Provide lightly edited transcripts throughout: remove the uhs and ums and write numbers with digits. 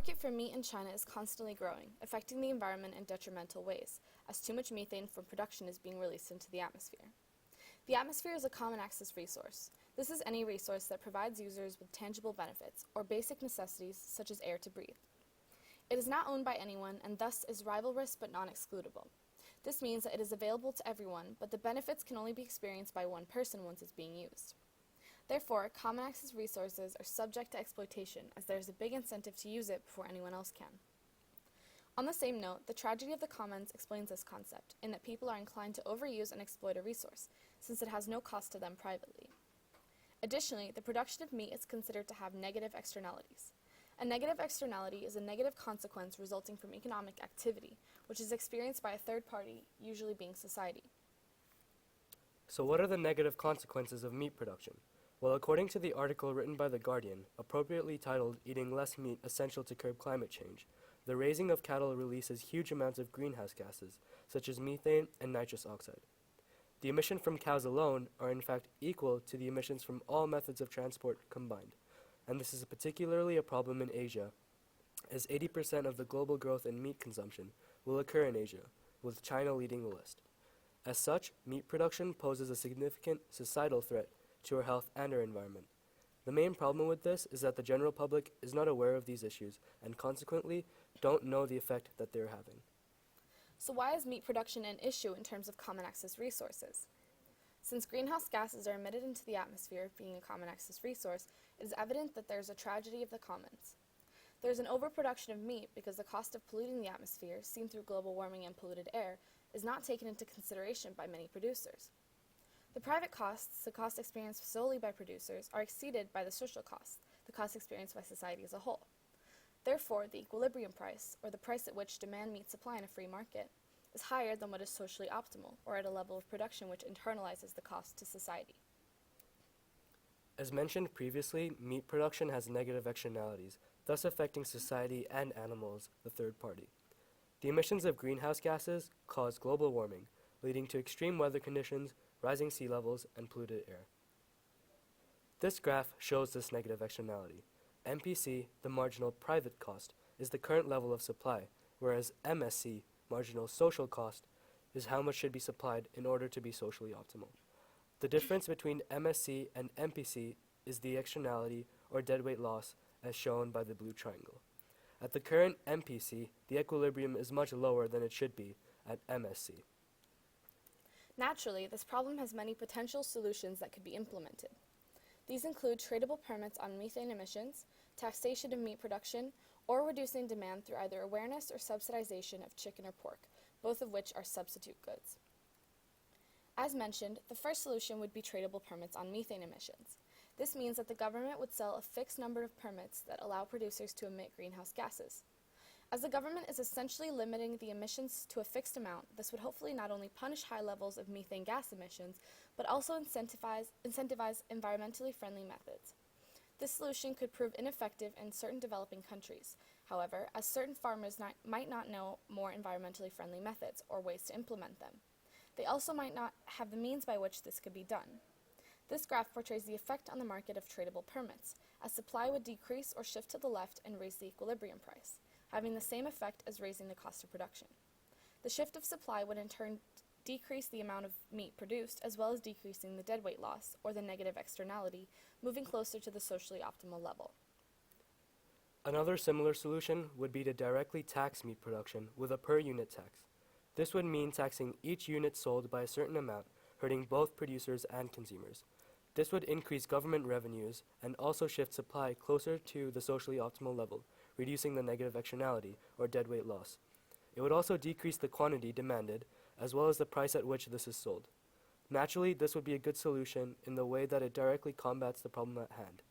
market for meat in China is constantly growing, affecting the environment in detrimental ways, as too much methane from production is being released into the atmosphere. The atmosphere is a common access resource. This is any resource that provides users with tangible benefits, or basic necessities such as air to breathe. It is not owned by anyone and thus is rivalrous but non-excludable. This means that it is available to everyone, but the benefits can only be experienced by one person once it's being used. Therefore, common access resources are subject to exploitation, as there is a big incentive to use it before anyone else can. On the same note, the tragedy of the commons explains this concept, in that people are inclined to overuse and exploit a resource, since it has no cost to them privately. Additionally, the production of meat is considered to have negative externalities. A negative externality is a negative consequence resulting from economic activity, which is experienced by a third party, usually being society. So what are the negative consequences of meat production? Well, according to the article written by The Guardian, appropriately titled "Eating Less Meat Essential to Curb Climate Change," the raising of cattle releases huge amounts of greenhouse gases, such as methane and nitrous oxide. The emissions from cows alone are in fact equal to the emissions from all methods of transport combined, and this is particularly a problem in Asia, as 80% of the global growth in meat consumption will occur in Asia, with China leading the list. As such, meat production poses a significant societal threat to our health and our environment. The main problem with this is that the general public is not aware of these issues and consequently don't know the effect that they're having. So why is meat production an issue in terms of common access resources? Since greenhouse gases are emitted into the atmosphere, being a common access resource, it is evident that there is a tragedy of the commons. There is an overproduction of meat because the cost of polluting the atmosphere, seen through global warming and polluted air, is not taken into consideration by many producers. The private costs, the costs experienced solely by producers, are exceeded by the social costs, the costs experienced by society as a whole. Therefore, the equilibrium price, or the price at which demand meets supply in a free market, is higher than what is socially optimal, or at a level of production which internalizes the cost to society. As mentioned previously, meat production has negative externalities, thus affecting society and animals, the third party. The emissions of greenhouse gases cause global warming, leading to extreme weather conditions, rising sea levels, and polluted air. This graph shows this negative externality. MPC, the marginal private cost, is the current level of supply, whereas MSC, marginal social cost, is how much should be supplied in order to be socially optimal. The difference between MSC and MPC is the externality or deadweight loss as shown by the blue triangle. At the current MPC, the equilibrium is much lower than it should be at MSC. Naturally, this problem has many potential solutions that could be implemented. These include tradable permits on methane emissions, taxation of meat production, or reducing demand through either awareness or subsidization of chicken or pork, both of which are substitute goods. As mentioned, the first solution would be tradable permits on methane emissions. This means that the government would sell a fixed number of permits that allow producers to emit greenhouse gases. As the government is essentially limiting the emissions to a fixed amount, this would hopefully not only punish high levels of methane gas emissions, but also incentivize environmentally friendly methods. This solution could prove ineffective in certain developing countries, however, as certain farmers might not know more environmentally friendly methods or ways to implement them. They also might not have the means by which this could be done. This graph portrays the effect on the market of tradable permits, as supply would decrease or shift to the left and raise the equilibrium price, having the same effect as raising the cost of production. The shift of supply would in turn decrease the amount of meat produced, as well as decreasing the deadweight loss, or the negative externality, moving closer to the socially optimal level. Another similar solution would be to directly tax meat production with a per-unit tax. This would mean taxing each unit sold by a certain amount, hurting both producers and consumers. This would increase government revenues and also shift supply closer to the socially optimal level, reducing the negative externality, or deadweight loss. It would also decrease the quantity demanded, as well as the price at which this is sold. Naturally, this would be a good solution in the way that it directly combats the problem at hand.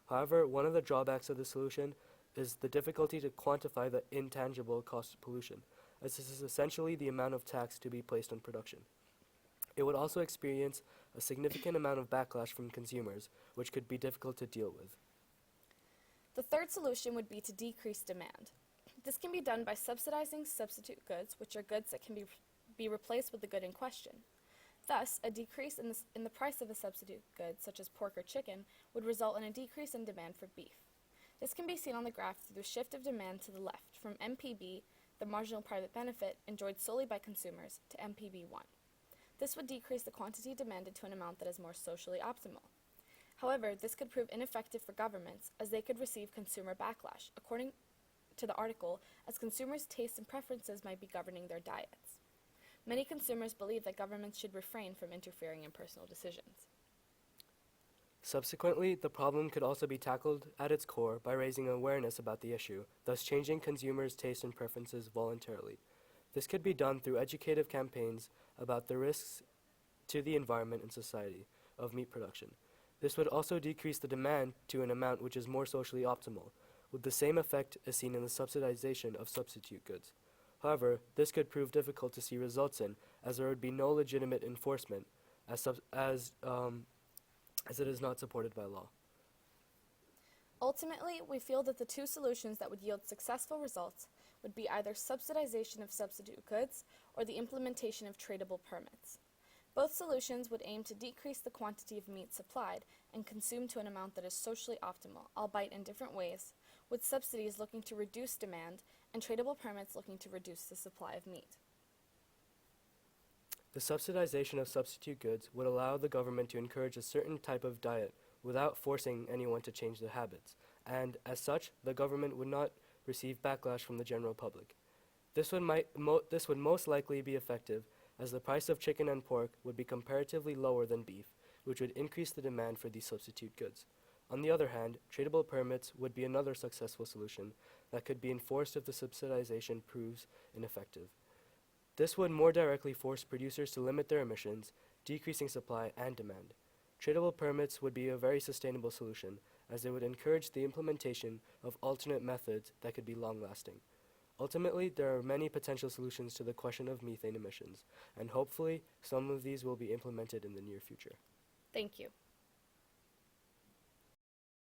However, one of the drawbacks of the solution is the difficulty to quantify the intangible cost of pollution, as this is essentially the amount of tax to be placed on production. It would also experience a significant amount of backlash from consumers, which could be difficult to deal with. The third solution would be to decrease demand. This can be done by subsidizing substitute goods, which are goods that can be replaced with the good in question. Thus, a decrease in the price of a substitute good, such as pork or chicken, would result in a decrease in demand for beef. This can be seen on the graph through the shift of demand to the left from MPB, the marginal private benefit enjoyed solely by consumers, to MPB1. This would decrease the quantity demanded to an amount that is more socially optimal. However, this could prove ineffective for governments as they could receive consumer backlash, according to the article, as consumers' tastes and preferences might be governing their diets. Many consumers believe that governments should refrain from interfering in personal decisions. Subsequently, the problem could also be tackled at its core by raising awareness about the issue, thus changing consumers' tastes and preferences voluntarily. This could be done through educative campaigns about the risks to the environment and society of meat production. This would also decrease the demand to an amount which is more socially optimal, with the same effect as seen in the subsidization of substitute goods. However, this could prove difficult to see results in, as there would be no legitimate enforcement, as it is not supported by law. Ultimately, we feel that the two solutions that would yield successful results would be either subsidization of substitute goods or the implementation of tradable permits. Both solutions would aim to decrease the quantity of meat supplied and consumed to an amount that is socially optimal, albeit in different ways, with subsidies looking to reduce demand and tradable permits looking to reduce the supply of meat. The subsidization of substitute goods would allow the government to encourage a certain type of diet without forcing anyone to change their habits, and as such, the government would not receive backlash from the general public. This would most likely be effective, as the price of chicken and pork would be comparatively lower than beef, which would increase the demand for these substitute goods. On the other hand, tradable permits would be another successful solution that could be enforced if the subsidization proves ineffective. This would more directly force producers to limit their emissions, decreasing supply and demand. Tradable permits would be a very sustainable solution, as they would encourage the implementation of alternate methods that could be long-lasting. Ultimately, there are many potential solutions to the question of methane emissions, and hopefully some of these will be implemented in the near future. Thank you.